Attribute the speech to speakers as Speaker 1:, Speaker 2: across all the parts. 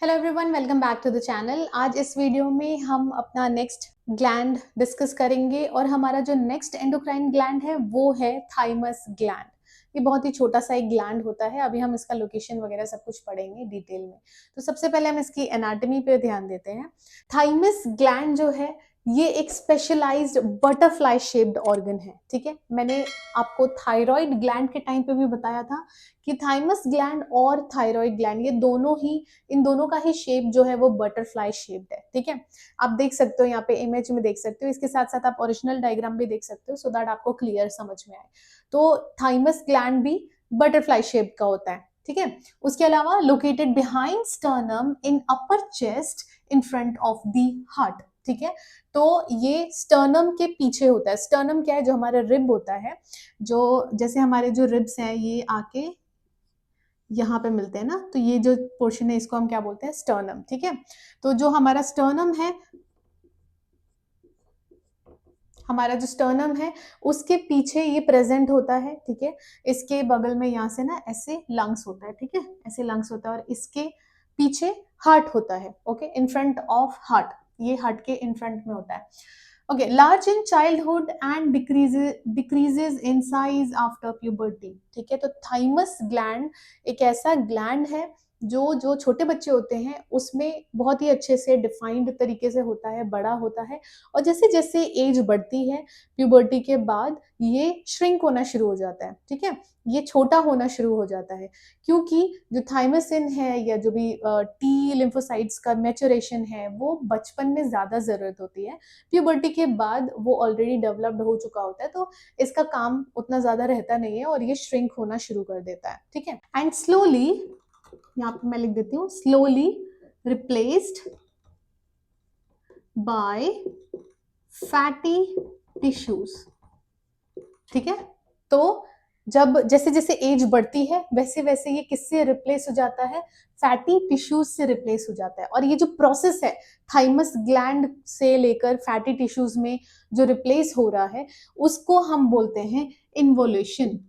Speaker 1: Hello everyone, welcome back to the channel. आज इस video में हम अपना नेक्स्ट ग्लैंड डिस्कस करेंगे और हमारा जो नेक्स्ट एंडोक्राइन ग्लैंड है वो है थाइमस ग्लैंड। ये बहुत ही छोटा सा एक ग्लैंड होता है। अभी हम इसका लोकेशन वगैरह सब कुछ पढ़ेंगे डिटेल में। तो सबसे पहले हम इसकी एनाटॉमी पे ध्यान देते हैं। थाइमस ग्लैंड जो है ये एक स्पेशलाइज्ड बटरफ्लाई शेप्ड ऑर्गन है। ठीक है, मैंने आपको थायराइड ग्लैंड के टाइम पे भी बताया था कि थाइमस ग्लैंड और थायराइड ग्लैंड ये दोनों ही, इन दोनों का ही शेप जो है वो बटरफ्लाई शेप्ड है। ठीक है, आप देख सकते हो यहाँ पे इमेज में देख सकते हो। इसके साथ साथ आप ओरिजिनल डायग्राम भी देख सकते हो सो दैट आपको क्लियर समझ में आए। तो थाइमस ग्लैंड भी बटरफ्लाई शेप का होता है। ठीक है, उसके अलावा located behind sternum in upper chest in front of the heart. ठीक है, तो ये स्टर्नम के पीछे होता है। स्टर्नम क्या है? जो हमारा रिब होता है, जो जैसे हमारे जो रिब्स हैं ये आके यहाँ पे मिलते हैं ना, तो ये जो पोर्शन है इसको हम क्या बोलते हैं? स्टर्नम। ठीक है, तो जो हमारा स्टर्नम है, हमारा जो स्टर्नम है उसके पीछे ये प्रेजेंट होता है। ठीक है, इसके बगल में यहाँ से ना ऐसे लंग्स होता है। ठीक है, ऐसे लंग्स होता है और इसके पीछे हार्ट होता है। Okay, in front of heart, ये हार्ट के इन फ्रंट में होता है। Okay, large in childhood and decreases in size after puberty. ठीक है, तो थाइमस ग्लैंड एक ऐसा ग्लैंड है जो जो छोटे बच्चे होते हैं उसमें बहुत ही अच्छे से डिफाइंड तरीके से होता है, बड़ा होता है। और जैसे जैसे एज बढ़ती है प्यूबर्टी के बाद ये श्रिंक होना शुरू हो जाता है। ठीक है, ये छोटा होना शुरू हो जाता है क्योंकि जो थाइमसिन है या जो भी टी लिम्फोसाइट्स का मैच्योरेशन है वो बचपन में ज्यादा जरूरत होती है। प्यूबर्टी के बाद वो ऑलरेडी डेवलप्ड हो चुका होता है, तो इसका काम उतना ज्यादा रहता नहीं है और ये श्रिंक होना शुरू कर देता है। ठीक है, एंड स्लोली, यहाँ पे मैं लिख देती हूँ, slowly replaced by fatty tissues. ठीक है, तो जब जैसे जैसे एज बढ़ती है वैसे वैसे ये किससे रिप्लेस हो जाता है? फैटी टिश्यूज से रिप्लेस हो जाता है। और ये जो प्रोसेस है थाइमस ग्लैंड से लेकर फैटी टिश्यूज में जो रिप्लेस हो रहा है उसको हम बोलते हैं इन्वोल्यूशन।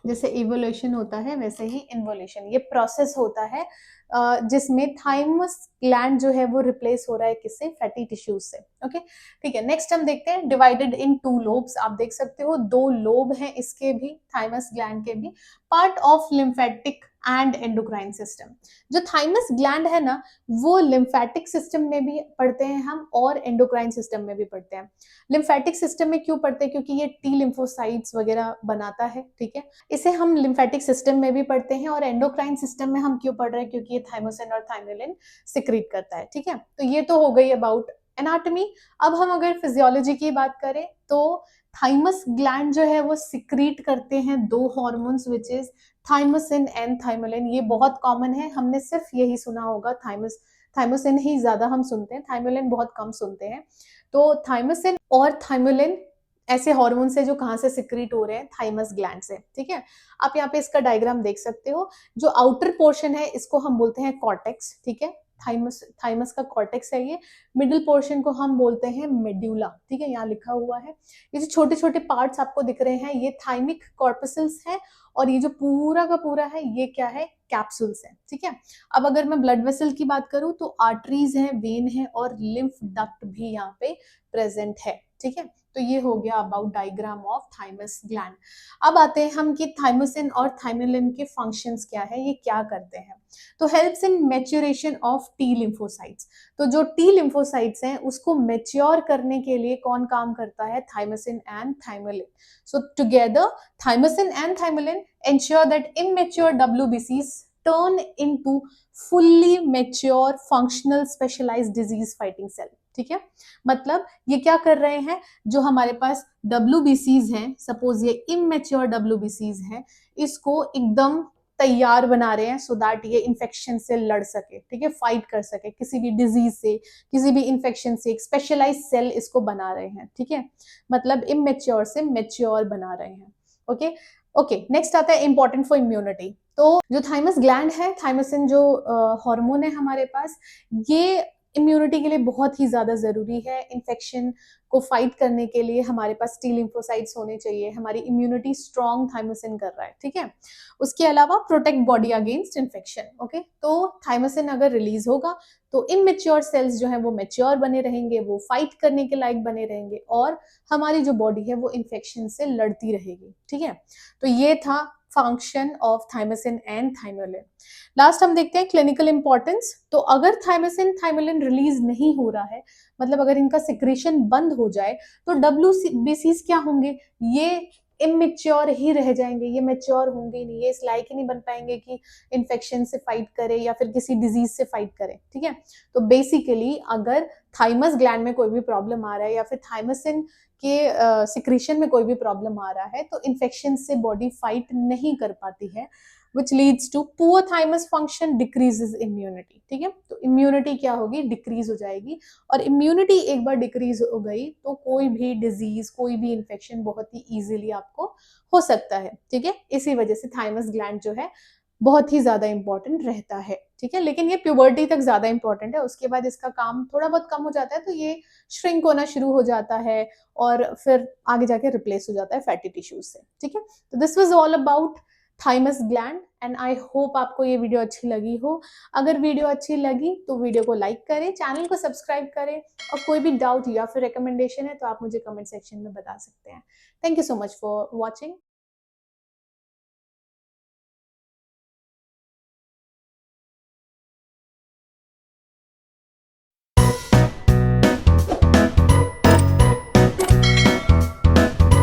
Speaker 1: जैसे इवोल्यूशन होता है वैसे ही इन्वोल्यूशन, ये प्रोसेस होता है जिसमें थाइमस ग्लैंड जो है वो रिप्लेस हो रहा है किससे? फैटी टिश्यूज से। ओके, ठीक है, नेक्स्ट हम देखते हैं डिवाइडेड इन टू लोब्स। आप देख सकते हो दो लोब हैं इसके भी, थाइमस ग्लैंड के भी, part of lymphatic and endocrine system. जो थाइमस ग्लैंड है ना वो लिम्फेटिक सिस्टम में भी पढ़ते हैं हम और एंडोक्राइन सिस्टम में भी पढ़ते हैं। लिम्फेटिक सिस्टम में क्यों पढ़ते हैं? क्योंकि ये टी लिम्फोसाइट्स वगैरह बनाता है। ठीक है, इसे हम लिम्फेटिक सिस्टम में भी पढ़ते हैं और एंडोक्राइन सिस्टम में हम क्यों पढ़ रहे हैं? क्योंकि ये थाइमोसिन और थाइमिलिन सिक्रीट करता है। ठीक है, तो ये तो हो गई अबाउट एनाटॉमी। अब हम अगर फिजियोलॉजी की बात करें तो थाइमस ग्लैंड जो है वो सिक्रीट करते हैं दो hormones which is thymosin and thymulin. ये बहुत कॉमन है, हमने सिर्फ यही सुना होगा, थाइमोसिन ही ज्यादा हम सुनते हैं, थाइमिलिन बहुत कम सुनते हैं। तो थाइमोसिन और थाइमिलिन ऐसे हार्मोन से जो कहाँ से सिक्रीट हो रहे हैं? थाइमस ग्लैंड से। ठीक है, आप यहाँ पे इसका डायग्राम देख सकते हो। जो आउटर पोर्शन है इसको हम बोलते हैं कॉर्टेक्स। ठीक है, थाइमस का कॉर्टेक्स है ये। मिडिल पोर्शन को हम बोलते हैं मेड्यूला। ठीक है, यहाँ लिखा हुआ है। ये जो छोटे छोटे पार्ट्स आपको दिख रहे हैं ये थाइमिक कॉर्पसल्स है और ये जो पूरा का पूरा है ये क्या है? कैप्सूल्स है। ठीक है, अब अगर मैं ब्लड वेसल की बात करूं तो आर्टरीज है, वेन है और लिम्फ डक्ट भी यहाँ पे प्रेजेंट है। ठीक है, तो ये हो गया about diagram of thymus gland. अब आते हैं हम कि थाइमोसिन और थाइमिलिन के फंक्शंस क्या है, ये क्या करते हैं। तो helps in maturation of T lymphocytes. तो जो टी लिम्फोसाइट्स हैं उसको मैच्योर करने के लिए कौन काम करता है? Thymosin and thymulin. So together thymosin and thymulin ensure that immature WBCs turn into fully mature functional specialized disease fighting cell। ठीक है, मतलब ये क्या कर रहे हैं? जो हमारे पास WBCs हैं, सपोज ये इमेच्योर WBCs हैं, इसको एकदम तैयार बना रहे हैं सो दैट ये इन्फेक्शन से लड़ सके। ठीक है, फाइट कर सके किसी भी डिजीज से, किसी भी इन्फेक्शन से। एक स्पेशलाइज सेल इसको बना रहे हैं। ठीक है, मतलब इमेच्योर से मेच्योर बना रहे हैं। ओके ओके, नेक्स्ट आता है इंपॉर्टेंट फॉर इम्यूनिटी। तो जो थाइमस ग्लैंड है, थाइमोसिन जो हार्मोन है हमारे पास, ये इम्यूनिटी के लिए बहुत ही ज्यादा जरूरी है। इन्फेक्शन को फाइट करने के लिए हमारे पास टी लिम्फोसाइट्स होने चाहिए, हमारी इम्यूनिटी स्ट्रॉन्ग थाइमोसिन कर रहा है, ठीक है। उसके अलावा protect body against infection, okay. तो थाइमोसिन अगर रिलीज होगा तो इमेच्योर सेल्स जो है वो मेच्योर बने रहेंगे, वो फाइट करने के लायक बने रहेंगे और हमारी जो बॉडी है वो इन्फेक्शन से लड़ती रहेगी, ठीक है। तो ये था function of thymosin and thymulin. Last हम देखते हैं क्लिनिकल इंपॉर्टेंस। तो अगर थाइमोसिन थाइमोलिन रिलीज नहीं हो रहा है, मतलब अगर इनका सिक्रेशन बंद हो जाए, तो WBCs क्या होंगे, ये इमेच्योर ही रह जाएंगे, ये मेच्योर होंगे नहीं, ये इस लायक ही नहीं बन पाएंगे कि इन्फेक्शन से फाइट करे या फिर किसी डिजीज से फाइट करे, ठीक है। तो बेसिकली अगर थाइमस ग्लैंड में कोई भी प्रॉब्लम आ रहा है या फिर थाइमोसिन के सिक्रीशन में कोई भी प्रॉब्लम आ रहा है, तो इन्फेक्शन से बॉडी फाइट नहीं कर पाती है, which leads to poor thymus function, decreases immunity, ठीक है। तो इम्यूनिटी क्या होगी, डिक्रीज हो जाएगी, और इम्यूनिटी एक बार डिक्रीज हो गई तो कोई भी डिजीज, कोई भी इन्फेक्शन बहुत ही इजीली आपको हो सकता है, ठीक है। इसी वजह से थाइमस ग्लैंड जो है बहुत ही ज्यादा इंपॉर्टेंट रहता है, ठीक है। लेकिन ये प्यूबर्टी तक ज्यादा इंपॉर्टेंट है, उसके बाद इसका काम थोड़ा बहुत कम हो जाता है, तो ये श्रिंक होना शुरू हो जाता है और फिर आगे जाके रिप्लेस हो जाता है फैटी टिश्यूज से, ठीक है। तो this was all about thymus gland and I hope आपको ये वीडियो अच्छी लगी हो। अगर वीडियो अच्छी लगी तो वीडियो को लाइक करें, चैनल को सब्सक्राइब करें, और कोई भी डाउट या फिर रिकमेंडेशन है तो आप मुझे कमेंट सेक्शन में बता सकते हैं। Thank you so much for watching.